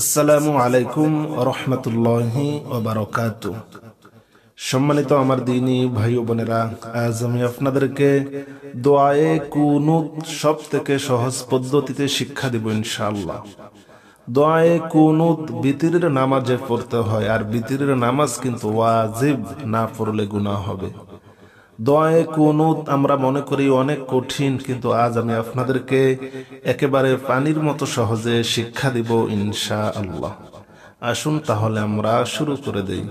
আসসালামু আলাইকুম ওয়া রাহমাতুল্লাহি ওয়া বারাকাতুহু। সম্মানিত আমার দ্বীনী ভাই ও বোনেরা, আজ আমি আপনাদেরকে দোয়ায়ে কুনুত সবথেকে সহজ পদ্ধতিতে শিক্ষা দেব ইনশাআল্লাহ। দোয়ায়ে কুনুত বিতরের নামাজে পড়তে হয়, আর বিতরের নামাজ কিন্তু ওয়াজিব, না পড়লে গুনাহ হবে। দোয়ায়ে কুনুত আমরা মনে করি অনেক কঠিন, কিন্তু আজ আমি আপনাদেরকে একেবারে পানির মতো সহজে শিক্ষা দিব ইনশাআল্লাহ। আসুন তাহলে আমরা শুরু করে দেই।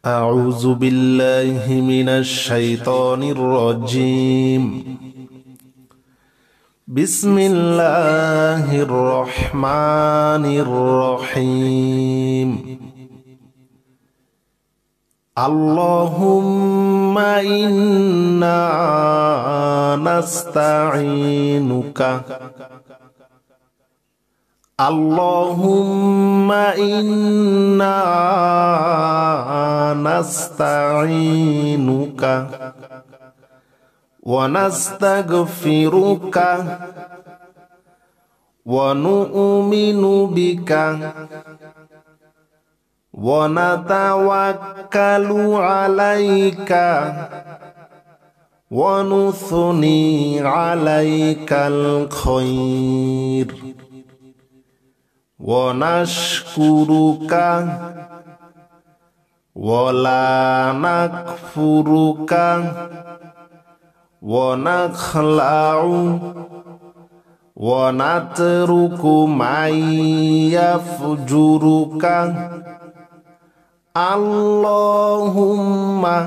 আউযু বিল্লাহি মিনাশ শাইতানির রাজীম। বিসমিল্লাহির রহমানির রহিম। আল্লাহুম্মা ইন্না নাস্তাঈনুকা। আল্লাহুম্মা ইন্না নাস্তাঈনুকা ওয়া নাস্তাগফিরুকা ওয়া নু'মিনু বিকা ওয়া নাতাওয়াক্কালু আলাইকা ওয়া নুসনি আলাইকাল খায়র ওয়া নাশকুরুকা ওয়া লা নাকফুরুকা ওয়া নাখলাউ ওয়া নাতরুকু মাইয়াফজুরুকা। আল্লাহুম্মা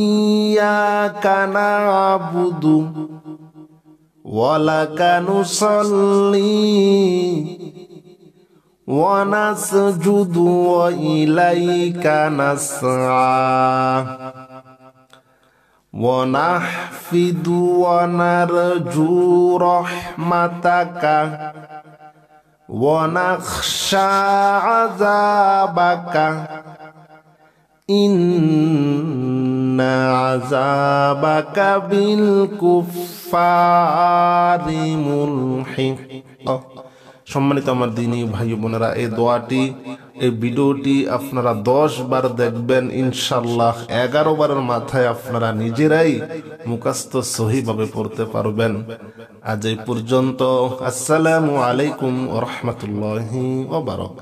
ইয়্যাকা না'বুদু ওয়া লাকা নুসাল্লি ওয়া নাসজুদু ওয়া ইলাইকা নাসআ ওয়া নাহফিদু ওয়া নারজু রাহমাতাকা ওয়া নাখশা আযাবাকা ইন্না আযাবাকা বিল কুফফারি মুলহিক। সম্মানিত আমার দ্বীনী ভাই বোনেরা, এই দোয়াটি, এই ভিডিওটি আপনারা 10 বার দেখবেন ইনশাআল্লাহ। 11 বারের মাথায় আপনারা নিজেরাই মুখস্থ সহিভাবে পড়তে পারবেন। আজ এই পর্যন্ত। আসসালামু আলাইকুম ওয়া রাহমাতুল্লাহি ওয়া বারাকাতুহু।